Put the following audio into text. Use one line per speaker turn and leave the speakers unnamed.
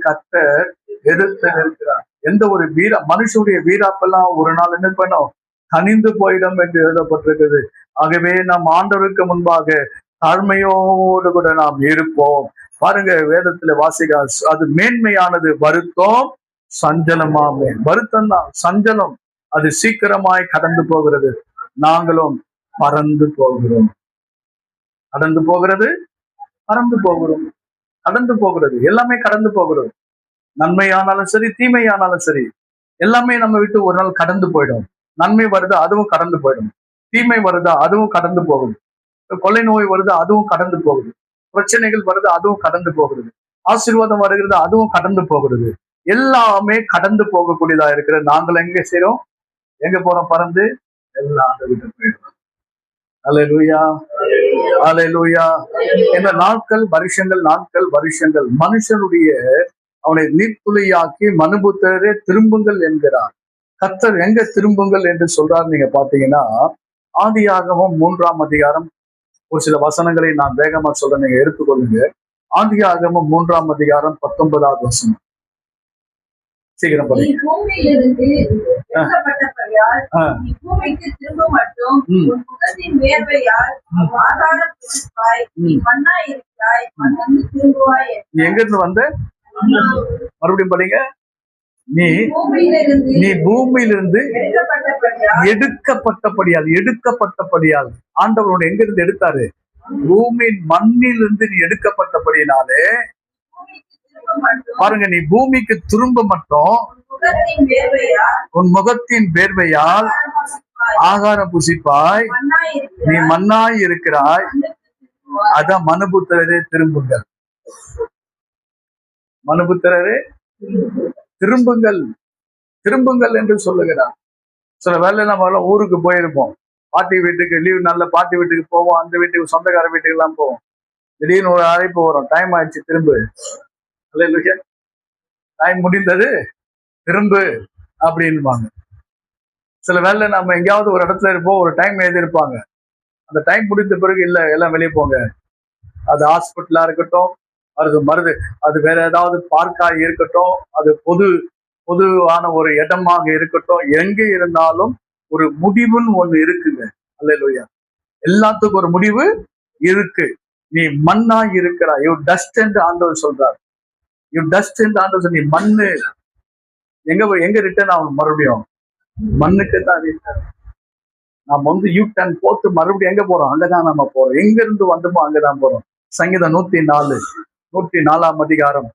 கர்த்தர் எதிர்த்து நிற்கிறார். எந்த ஒரு மனுஷனுடைய வீராப்பெல்லாம் ஒரு நாள் என்ன பண்ணும், கனிந்து போயிடும் என்று எழுதப்பட்டிருக்கிறது. ஆகவே நாம் ஆண்டவருக்கு முன்பாக தாழ்மையோடு கூட நாம் இருப்போம். பாருங்க, வேதத்துல வாசிக்க, அது மேன்மையானது வருத்தம் சஞ்சலமாமே. வருத்தம் தான், சஞ்சலம் அது சீக்கிரமாய் கடந்து போகிறது. நாங்களும் பறந்து போகிறோம். கடந்து போகிறது, பறந்து போகிறோம், கடந்து போகிறது, எல்லாமே கடந்து போகிறது. நன்மையானாலும் சரி, தீமையானாலும் சரி, எல்லாமே நம்ம விட்டு ஒரு நாள் கடந்து போயிடும். நன்மை வருதா, அதுவும் கடந்து போயிடும். தீமை வருதா, அதுவும் கடந்து போகுது. கொள்ளை நோய் வருது, அதுவும் கடந்து போகுது. பிரச்சனைகள் வருது, அதுவும் கடந்து போகிறது. ஆசீர்வாதம் வருகிறது, அதுவும் கடந்து போகிறது. எல்லாமே கடந்து போகக்கூடியதா இருக்கிற நாங்கள் எங்க செய்றோம், எங்க போறோம், பறந்து எல்லாம் அந்த விட்டு போயிடும். அல்லேலூயா, அல்லேலூயா. இந்த நாட்கள் வருஷங்கள் மனுஷனுடைய அவனை நீர்த்துளியாக்கி மனுபுத்திரரே திரும்புங்கள் என்கிறார். கர்த்தர் எங்க திரும்புங்கள் என்று சொல்றாரு நீங்க பாத்தீங்கன்னா, ஆதியாகமம் 3ஆம் அதிகாரம் ஒரு சில வசனங்களை நான் வேகமா சொல்றேன், நீங்க எடுத்துக்கொள்ளுங்க. ஆதியாகமம் 3ஆம் அதிகாரம் 19வது வசனம். சீக்கிரம்
படிங்க.
எங்க இருந்து வந்த, மறுபடியும் படிங்க. நீ பூமியிலிருந்து எடுக்கப்பட்டபடியால் ஆண்டவரோட எங்க இருந்து எடுத்தாரு, பூமியின் மண்ணிலிருந்து நீ எடுக்கப்பட்டபடியினாலே, பாருங்க, நீ பூமிக்கு திரும்ப மட்டும் உன் முகத்தின் வேர்வையால் ஆகாரம் புசிப்பாய், நீ மண்ணாய் இருக்கிறாய். அதான் மனுபுத்திரரே திரும்புங்கள், மனுபுத்திரரே திரும்புங்கள், திரும்புங்கள் என்று சொல்லுகிறார். சில வேலை நம்ம ஊருக்கு போயிருப்போம், பாட்டி வீட்டுக்கு, லீவ் நல்ல பாட்டி வீட்டுக்கு போவோம், அந்த வீட்டுக்கு, சொந்தக்கார வீட்டுக்கு எல்லாம் போவோம். திடீர்னு ஒரு அழைப்பு வரும், டைம் ஆயிடுச்சு திரும்பு, டைம் முடிந்தது திரும்பு அப்படின்பாங்க. சில வேலை நம்ம எங்கேயாவது ஒரு இடத்துல இருப்போம், ஒரு டைம் எழுதியிருப்பாங்க, அந்த டைம் முடிந்த பிறகு இல்ல, எல்லாம் வெளியே போங்க. அது ஹாஸ்பிட்டலா இருக்கட்டும், அது வேற ஏதாவது பார்க்கா இருக்கட்டும், அது பொதுவான ஒரு இடமாக இருக்கட்டும், எங்க இருந்தாலும் ஒரு முடிவுன்னு ஒண்ணு இருக்குங்க. அல்லேலூயா. எல்லாத்துக்கும் ஒரு முடிவு இருக்கு. நீ மண்ணா இருக்கிறாய், யூ டஸ்ட் என்று ஆண்டவர் சொல்றார். யூ டஸ்ட் என்று ஆண்டவர், நீ மண்ணு. எங்க ரிட்டர்ன் ஆகும், மறுபடியும் மண்ணுக்கு தான் ரிட்டர்ன். நம்ம யூ டர்ன் போட்டு மறுபடியும் எங்க போறோம், அங்கதான் நம்ம போறோம். எங்க இருந்து வந்தோமோ அங்கதான் போறோம். சங்கீதம் 104ஆம் அதிகாரம்